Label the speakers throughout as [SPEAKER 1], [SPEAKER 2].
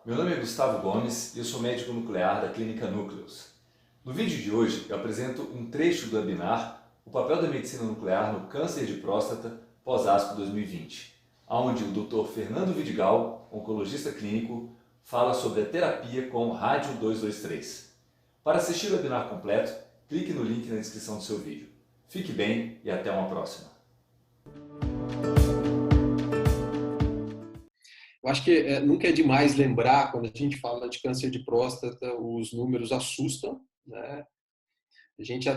[SPEAKER 1] Meu nome é Gustavo Gomes e eu sou médico nuclear da Clínica Núcleos. No vídeo de hoje eu apresento um trecho do webinar O papel da medicina nuclear no câncer de próstata pós-ASCO 2020, onde o Dr. Fernando Vidigal, oncologista clínico, fala sobre a terapia com rádio 223. Para assistir o webinar completo, clique no link na descrição do seu vídeo. Fique bem e até uma próxima.
[SPEAKER 2] Eu acho que nunca é demais lembrar, quando a gente fala de câncer de próstata, os números assustam, né? A gente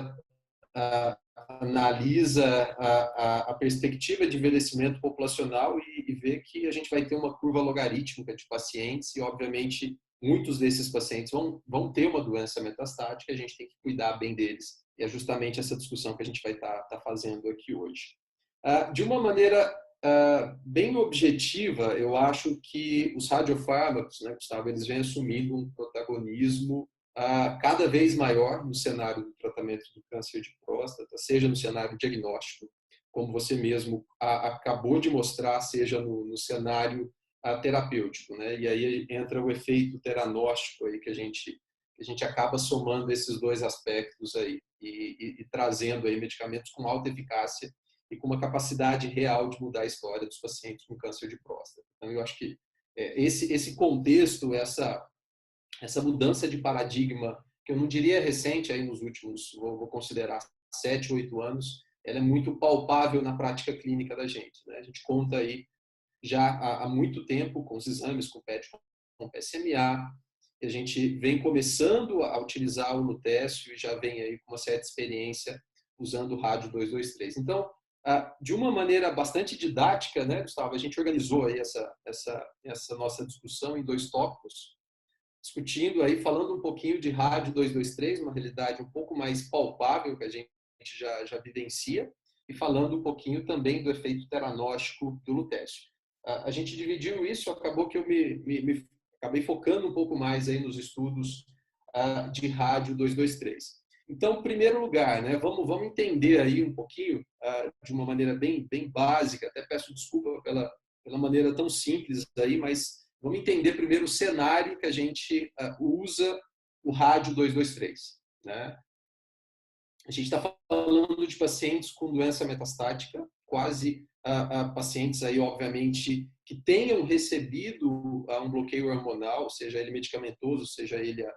[SPEAKER 2] analisa a perspectiva de envelhecimento populacional e vê que a gente vai ter uma curva logarítmica de pacientes e, obviamente, muitos desses pacientes vão ter uma doença metastática, a gente tem que cuidar bem deles. E é justamente essa discussão que a gente vai estar fazendo aqui hoje. De uma maneira bem objetiva, eu acho que os radiofármacos, né, Gustavo, eles vêm assumindo um protagonismo cada vez maior no cenário do tratamento do câncer de próstata, seja no cenário diagnóstico, como você mesmo acabou de mostrar, seja no cenário terapêutico, né? E aí entra o efeito teranóstico aí que a gente acaba somando esses dois aspectos aí e trazendo aí medicamentos com alta eficácia e com uma capacidade real de mudar a história dos pacientes com câncer de próstata. Então, eu acho que esse contexto, essa mudança de paradigma, que eu não diria recente, aí nos últimos, vou considerar 7, 8 anos, ela é muito palpável na prática clínica da gente, né? A gente conta aí já há muito tempo com os exames, com PET, com PSMA, e a gente vem começando a utilizar o Lutécio e já vem aí com uma certa experiência usando o rádio 223. Então, de uma maneira bastante didática, né, Gustavo, a gente organizou aí essa nossa discussão em dois tópicos, discutindo aí, falando um pouquinho de rádio 223, uma realidade um pouco mais palpável que a gente já vivencia, e falando um pouquinho também do efeito teranóstico do lutécio. A gente dividiu isso, acabou que eu me acabei focando um pouco mais aí nos estudos de rádio 223. Então, em primeiro lugar, né, vamos entender aí um pouquinho, de uma maneira bem básica, até peço desculpa pela maneira tão simples aí, mas vamos entender primeiro o cenário que a gente usa o rádio 223, né? A gente está falando de pacientes com doença metastática, quase pacientes aí, obviamente, que tenham recebido um bloqueio hormonal, seja ele medicamentoso, seja ele a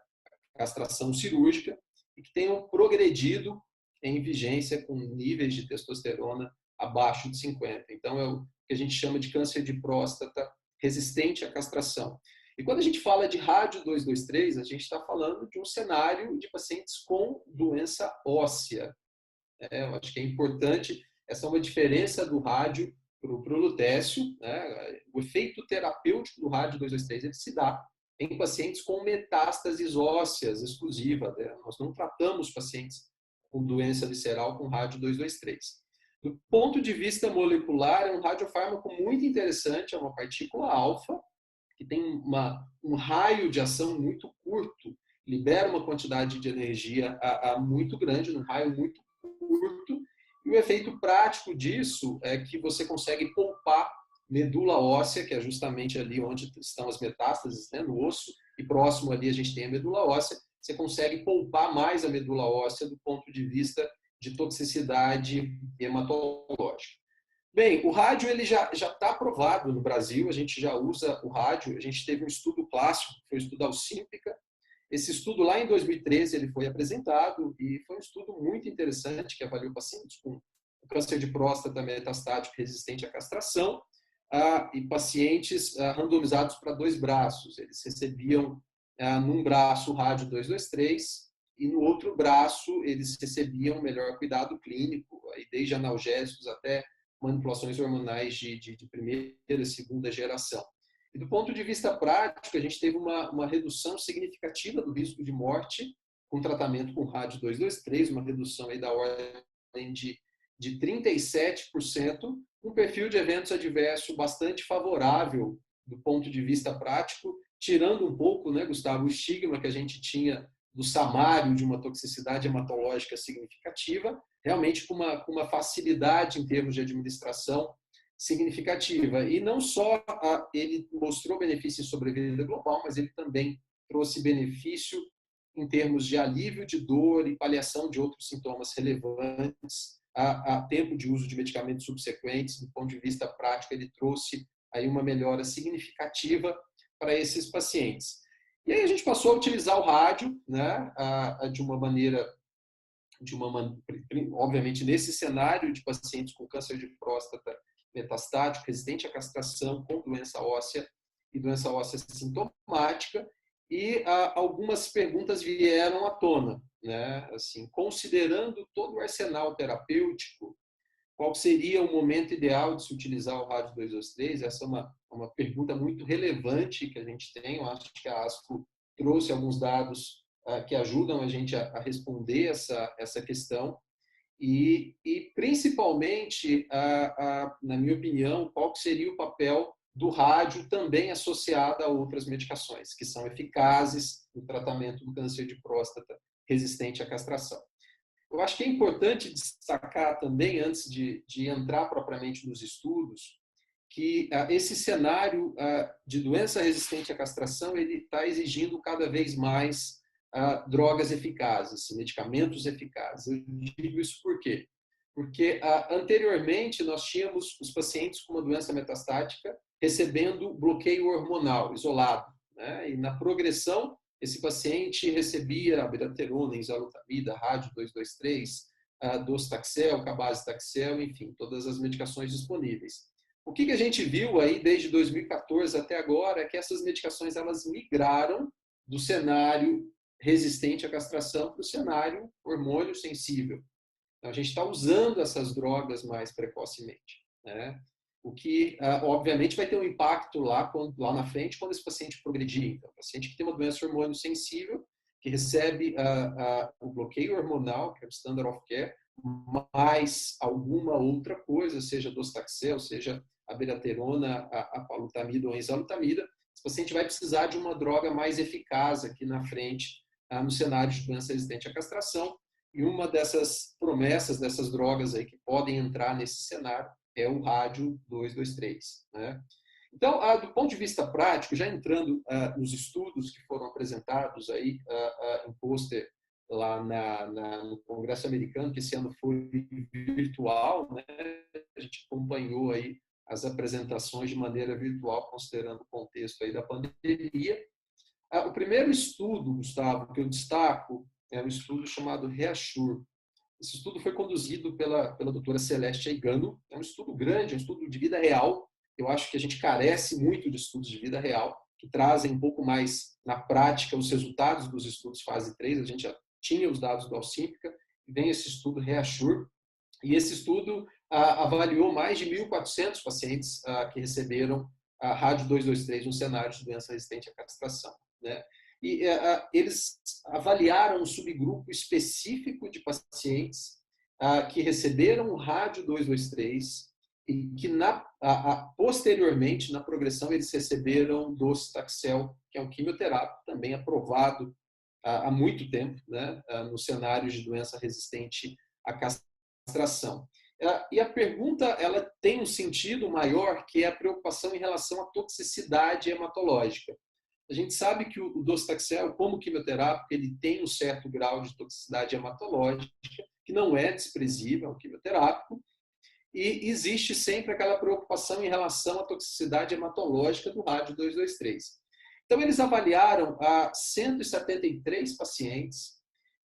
[SPEAKER 2] castração cirúrgica, e que tenham progredido em vigência com níveis de testosterona abaixo de 50. Então, é o que a gente chama de câncer de próstata resistente à castração. E quando a gente fala de rádio 223, a gente está falando de um cenário de pacientes com doença óssea. Eu acho que é importante, essa é uma diferença do rádio para o lutécio, né? O efeito terapêutico do rádio 223 ele se dá em pacientes com metástases ósseas exclusiva, né? Nós não tratamos pacientes com doença visceral com rádio 223. Do ponto de vista molecular, é um radiofármaco muito interessante, é uma partícula alfa, que tem um raio de ação muito curto, libera uma quantidade de energia muito grande, num raio muito curto, e o efeito prático disso é que você consegue poupar medula óssea, que é justamente ali onde estão as metástases, né, no osso, e próximo ali a gente tem a medula óssea, você consegue poupar mais a medula óssea do ponto de vista de toxicidade hematológica. Bem, o rádio ele já está aprovado no Brasil, a gente já usa o rádio, a gente teve um estudo clássico, que foi o estudo Alcímpica. Esse estudo lá em 2013 ele foi apresentado e foi um estudo muito interessante que avaliou pacientes com câncer de próstata metastático resistente à castração e pacientes randomizados para dois braços. Eles recebiam num braço o rádio 223 e no outro braço eles recebiam melhor cuidado clínico, aí desde analgésicos até manipulações hormonais de primeira e segunda geração. E do ponto de vista prático, a gente teve uma redução significativa do risco de morte com tratamento com rádio 223, uma redução aí da ordem de 37%, um perfil de eventos adversos bastante favorável do ponto de vista prático, tirando um pouco, né, Gustavo, o estigma que a gente tinha do samário de uma toxicidade hematológica significativa, realmente com uma facilidade em termos de administração significativa. E não só ele mostrou benefício em sobrevida global, mas ele também trouxe benefício em termos de alívio de dor e paliação de outros sintomas relevantes a tempo de uso de medicamentos subsequentes. Do ponto de vista prático, ele trouxe aí uma melhora significativa para esses pacientes. E aí a gente passou a utilizar o rádio, né, de uma maneira, obviamente, nesse cenário de pacientes com câncer de próstata metastático, resistente à castração, com doença óssea e doença óssea sintomática, e algumas perguntas vieram à tona, né? Assim, considerando todo o arsenal terapêutico, qual seria o momento ideal de se utilizar o rádio 223? Essa é uma pergunta muito relevante que a gente tem. Eu acho que a ASCO trouxe alguns dados que ajudam a gente a responder essa questão. E principalmente, na minha opinião, qual seria o papel do rádio também associado a outras medicações, que são eficazes no tratamento do câncer de próstata resistente à castração. Eu acho que é importante destacar também, antes de entrar propriamente nos estudos, que esse cenário de doença resistente à castração ele está exigindo cada vez mais drogas eficazes, medicamentos eficazes. Eu digo isso por quê? Porque anteriormente nós tínhamos os pacientes com uma doença metastática recebendo bloqueio hormonal isolado, né? E na progressão esse paciente recebia abiraterona, enzalutamida, rádio 223, docetaxel, cabazitaxel, enfim, todas as medicações disponíveis. O que a gente viu aí desde 2014 até agora é que essas medicações elas migraram do cenário resistente à castração para o cenário hormônio sensível. Então, a gente está usando essas drogas mais precocemente, né? O que, obviamente, vai ter um impacto lá na frente quando esse paciente progredir. Então, o paciente que tem uma doença hormônio sensível, que recebe o bloqueio hormonal, que é o standard of care, mais alguma outra coisa, seja docetaxel, seja abiraterona, a palutamida ou a enzalutamida, esse paciente vai precisar de uma droga mais eficaz aqui na frente, no cenário de doença resistente à castração. E uma dessas promessas, dessas drogas aí que podem entrar nesse cenário, é o rádio 223, né? Então, do ponto de vista prático, já entrando nos estudos que foram apresentados aí em pôster lá no Congresso Americano, que esse ano foi virtual, né? A gente acompanhou aí as apresentações de maneira virtual, considerando o contexto aí da pandemia. O primeiro estudo, Gustavo, que eu destaco é um estudo chamado REASSURE. Esse estudo foi conduzido pela doutora Celeste Aigano. É um estudo grande, é um estudo de vida real. Eu acho que a gente carece muito de estudos de vida real, que trazem um pouco mais na prática os resultados dos estudos fase 3. A gente já tinha os dados do Alcímpica, e vem esse estudo REASSURE. E esse estudo avaliou mais de 1.400 pacientes que receberam a rádio 223 no cenário de doença resistente à castração, né? E eles avaliaram um subgrupo específico de pacientes que receberam o rádio 223 e que posteriormente, na progressão, eles receberam docetaxel, que é um quimioterápico também aprovado há muito tempo, né, no cenário de doença resistente à castração. E a pergunta ela tem um sentido maior, que é a preocupação em relação à toxicidade hematológica. A gente sabe que o docetaxel, como quimioterápico, ele tem um certo grau de toxicidade hematológica, que não é desprezível, é um quimioterápico, e existe sempre aquela preocupação em relação à toxicidade hematológica do rádio 223. Então, eles avaliaram 173 pacientes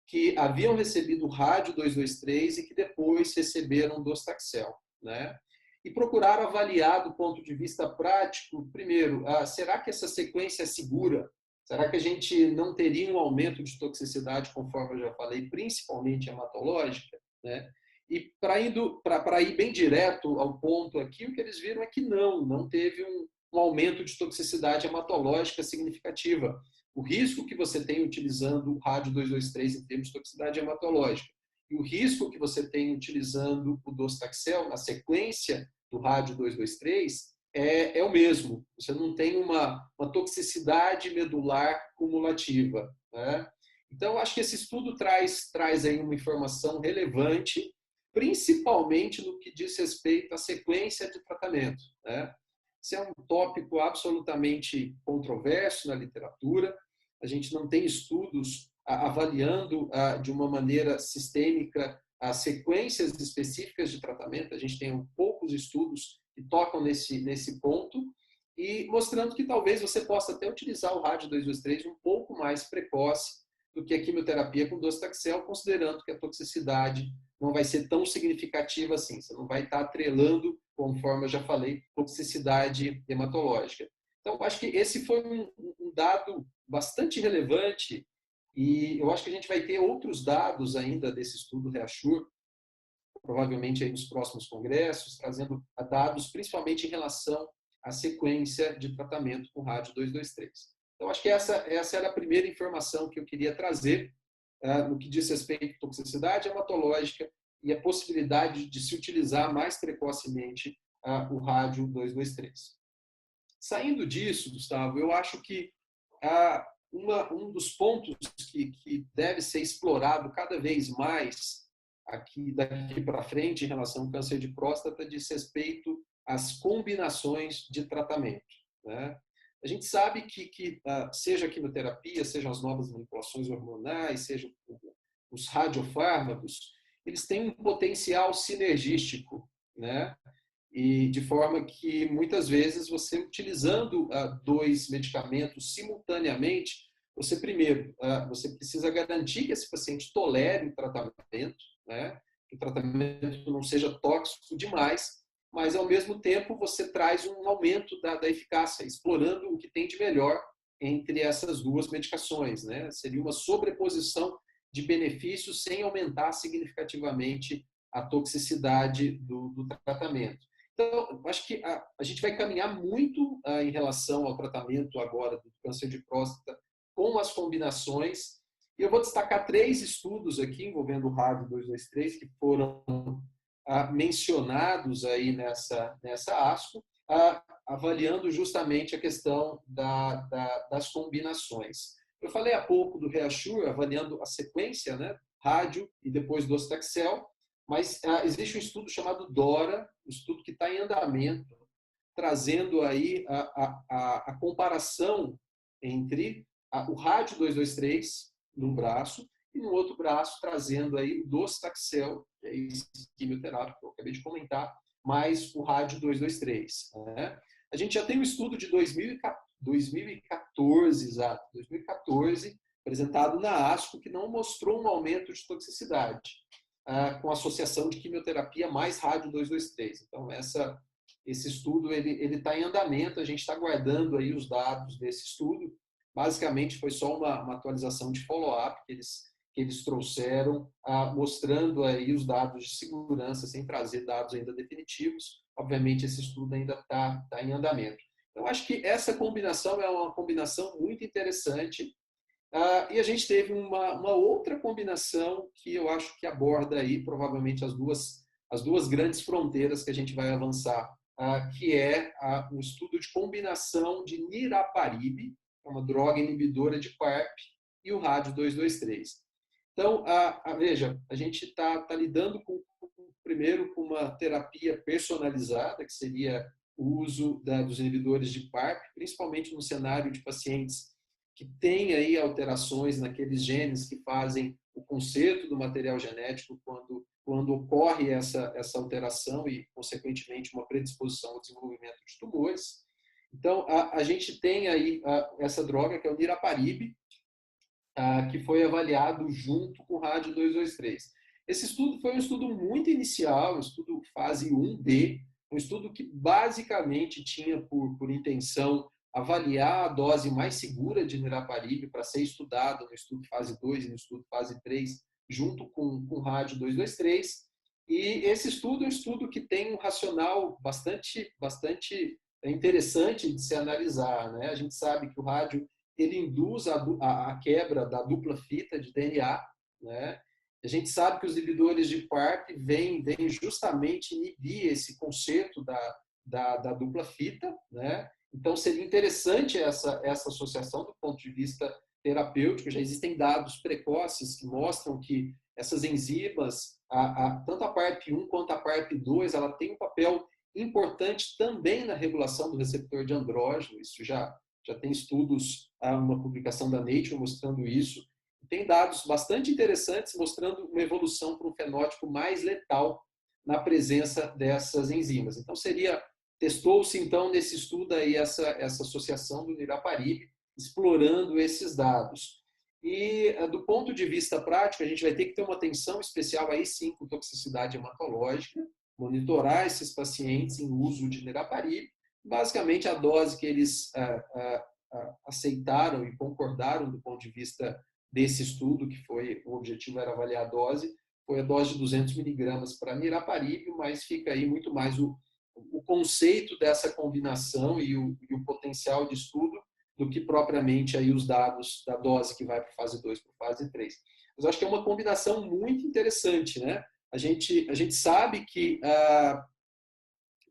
[SPEAKER 2] que haviam recebido o rádio 223 e que depois receberam docetaxel, né? E procuraram avaliar do ponto de vista prático, primeiro, será que essa sequência é segura? Será que a gente não teria um aumento de toxicidade, conforme eu já falei, principalmente hematológica, né? E para ir bem direto ao ponto aqui, o que eles viram é que não teve um aumento de toxicidade hematológica significativa. O risco que você tem utilizando o rádio 223 em termos de toxicidade hematológica e o risco que você tem utilizando o docetaxel na sequência do rádio 223 é o mesmo. Você não tem uma toxicidade medular cumulativa, né? Então, acho que esse estudo traz aí uma informação relevante principalmente no que diz respeito à sequência de tratamento, né? Isso é um tópico absolutamente controverso na literatura. A gente não tem estudos avaliando de uma maneira sistêmica as sequências específicas de tratamento. A gente tem poucos estudos que tocam nesse ponto e mostrando que talvez você possa até utilizar o rádio 223 um pouco mais precoce do que a quimioterapia com docetaxel, considerando que a toxicidade não vai ser tão significativa assim. Você não vai estar atrelando, conforme eu já falei, toxicidade hematológica. Então, acho que esse foi um dado bastante relevante e eu acho que a gente vai ter outros dados ainda desse estudo REASSURE, provavelmente aí nos próximos congressos, trazendo dados principalmente em relação à sequência de tratamento com rádio 223. Então, acho que essa era a primeira informação que eu queria trazer no que diz respeito à toxicidade hematológica e a possibilidade de se utilizar mais precocemente o rádio 223. Saindo disso, Gustavo, eu acho que um dos pontos que deve ser explorado cada vez mais daqui para frente em relação ao câncer de próstata diz respeito às combinações de tratamento, né? A gente sabe que seja a quimioterapia, sejam as novas manipulações hormonais, sejam os radiofármacos, eles têm um potencial sinergístico, né? E de forma que muitas vezes você utilizando dois medicamentos simultaneamente, você primeiro você precisa garantir que esse paciente tolere o tratamento, né? Que o tratamento não seja tóxico demais, mas ao mesmo tempo você traz um aumento da eficácia, explorando o que tem de melhor entre essas duas medicações, né? Seria uma sobreposição de benefícios sem aumentar significativamente a toxicidade do tratamento. Então, acho que a gente vai caminhar muito em relação ao tratamento agora do câncer de próstata com as combinações. E eu vou destacar 3 estudos aqui envolvendo o rádio 223 que foram mencionados aí nessa ASCO, avaliando justamente a questão das combinações. Eu falei há pouco do REASSURE, avaliando a sequência, né, rádio e depois docetaxel, mas existe um estudo chamado DORA, um estudo que está em andamento, trazendo aí a comparação entre o rádio 223 num braço e no outro braço trazendo aí o docetaxel, que é esse quimioterápico que eu acabei de comentar, mais o rádio 223. Né? A gente já tem um estudo de 2014, apresentado na ASCO, que não mostrou um aumento de toxicidade, com associação de quimioterapia mais rádio 223. Então, esse estudo ele está em andamento, a gente está guardando aí os dados desse estudo. Basicamente, foi só uma atualização de follow-up que eles trouxeram, mostrando aí os dados de segurança, sem trazer dados ainda definitivos. Obviamente, esse estudo ainda está em andamento. Então, acho que essa combinação é uma combinação muito interessante. E a gente teve uma outra combinação que eu acho que aborda aí, provavelmente, as duas grandes fronteiras que a gente vai avançar, que é um estudo de combinação de niraparib, uma droga inibidora de PARP, e o rádio 223. Então, veja, a gente está lidando primeiro com uma terapia personalizada, que seria o uso dos inibidores de PARP, principalmente no cenário de pacientes que têm aí alterações naqueles genes que fazem o conserto do material genético quando ocorre essa alteração e, consequentemente, uma predisposição ao desenvolvimento de tumores. Então, a gente tem aí essa droga, que é o niraparib, que foi avaliado junto com o rádio 223. Esse estudo foi um estudo muito inicial, um estudo fase 1B, um estudo que basicamente tinha por intenção avaliar a dose mais segura de niraparib para ser estudada no estudo fase 2 e no estudo fase 3, junto com o rádio 223. E esse estudo é um estudo que tem um racional bastante interessante de se analisar, né? A gente sabe que o rádio ele induz a quebra da dupla fita de DNA, né? A gente sabe que os inibidores de PARP vêm justamente inibir esse conserto da dupla fita, né? Então, seria interessante essa associação do ponto de vista terapêutico, já existem dados precoces que mostram que essas enzimas, tanto a PARP1 quanto a PARP2, ela tem um papel importante também na regulação do receptor de andrógeno. Isso já tem estudos, uma publicação da Nature mostrando isso. Tem dados bastante interessantes mostrando uma evolução para um fenótipo mais letal na presença dessas enzimas. Então, testou-se então nesse estudo aí essa associação do niraparib, explorando esses dados. E do ponto de vista prático, a gente vai ter que ter uma atenção especial aí sim com toxicidade hematológica, monitorar esses pacientes em uso de niraparib. Basicamente, a dose que eles aceitaram e concordaram do ponto de vista desse estudo, que foi, o objetivo era avaliar a dose, foi a dose de 200 miligramas para niraparib, mas fica aí muito mais o conceito dessa combinação e o potencial de estudo do que propriamente aí os dados da dose que vai para fase 2 para fase 3. Mas eu acho que é uma combinação muito interessante, né? A gente sabe que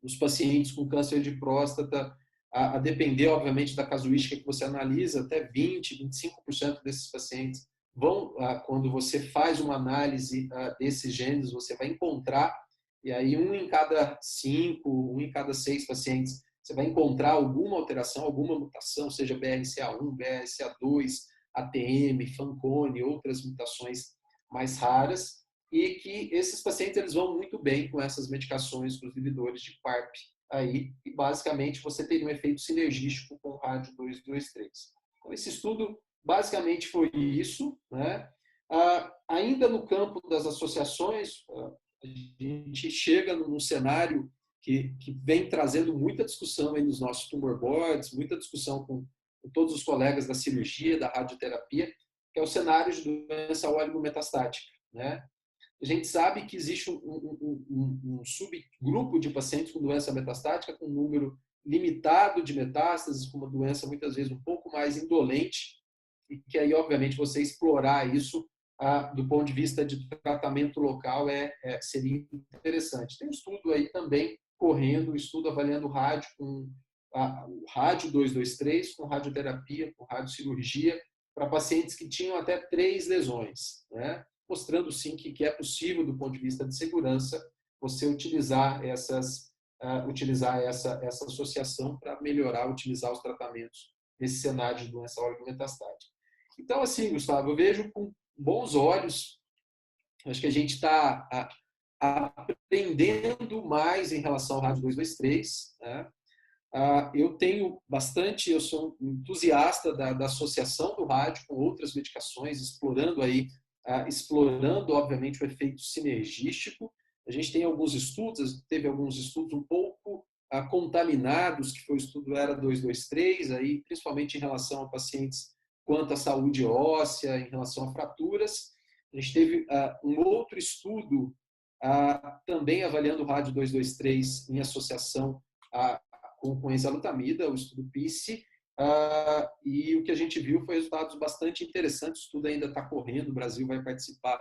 [SPEAKER 2] os pacientes com câncer de próstata, a depender, obviamente, da casuística que você analisa, até 20%, 25% desses pacientes vão, quando você faz uma análise desses genes, você vai encontrar, e aí 1 em cada 5, 1 em cada 6 pacientes, você vai encontrar alguma alteração, alguma mutação, seja BRCA1, BRCA2, ATM, Fanconi, outras mutações mais raras, e que esses pacientes eles vão muito bem com essas medicações, com os inibidores de PARP aí, e basicamente você teria um efeito sinergístico com o rádio 223. Então esse estudo basicamente foi isso, né? Ainda no campo das associações, a gente chega num cenário que vem trazendo muita discussão aí nos nossos tumor boards, muita discussão com todos os colegas da cirurgia, da radioterapia, que é o cenário de doença oligometastática, né? A gente sabe que existe um subgrupo de pacientes com doença metastática com um número limitado de metástases, com uma doença muitas vezes um pouco mais indolente, e que aí, obviamente, você explorar isso do ponto de vista de tratamento local seria interessante. Tem um estudo aí também correndo, um estudo avaliando o rádio com o rádio 223, com radioterapia, com radiocirurgia, para pacientes que tinham até 3 lesões, né? Mostrando sim que é possível, do ponto de vista de segurança, você utilizar essa associação para melhorar, utilizar os tratamentos nesse cenário de doença oligometastática. Então, assim, Gustavo, eu vejo com bons olhos, acho que a gente está aprendendo mais em relação ao rádio 223, né? Eu sou um entusiasta da associação do rádio com outras medicações, explorando, obviamente, o efeito sinergístico. A gente tem teve alguns estudos um pouco contaminados, que foi o estudo ERA 223, aí, principalmente em relação a pacientes quanto à saúde óssea, em relação a fraturas. A gente teve um outro estudo também avaliando o rádio 223 em associação com enzalutamida, o estudo PICE, e o que a gente viu foi resultados bastante interessantes. O estudo ainda está correndo, o Brasil vai participar,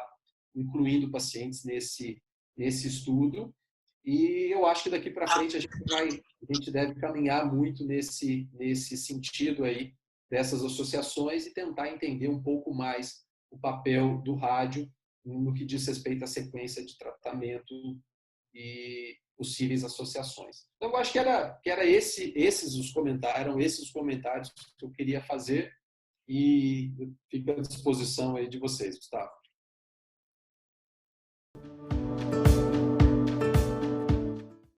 [SPEAKER 2] incluindo pacientes nesse estudo, e eu acho que daqui para frente a gente deve caminhar muito nesse sentido aí, dessas associações, e tentar entender um pouco mais o papel do rádio no que diz respeito à sequência de tratamento e possíveis associações. Então, eu acho que eram esses os comentários que eu queria fazer, e fico à disposição aí de vocês, Gustavo.